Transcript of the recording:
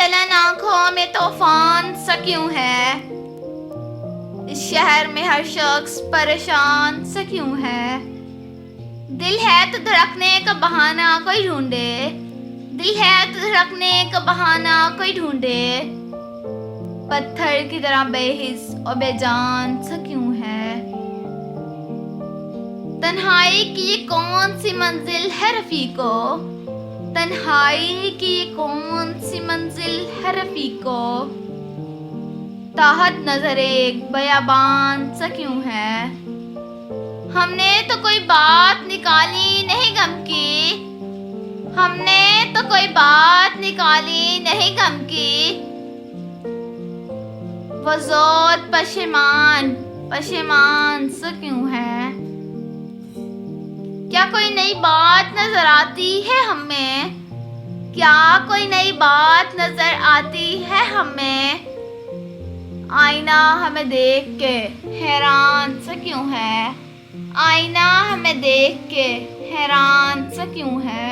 जलन आंखों में तूफान सा क्यों है? इस शहर में हर शख्स परेशान सा क्यों है? दिल है तो धड़कने का बहाना कोई ढूंढे, दिल है तो धड़कने का बहाना कोई ढूंढे। पत्थर की तरह बेहिस और बेजान सा क्यों है? तन्हाई की ये कौन सी मंजिल है रफीको, तन्हाई की ये कौन सी मंजिल है रफीको। ताहत नजर एक बयाबान सा क्यों है? हमने तो कोई बात निकाली नहीं गम की, हमने तो कोई बात निकाली नहीं गम की। वो जोर पशेमान पशेमान सा क्यों है? क्या कोई नई बात नजर आती है हमें, क्या कोई नई बात नजर आती है हमें? आईना हमें देख के हैरान सा क्यों है, आईना हमें देख के हैरान सा क्यों है?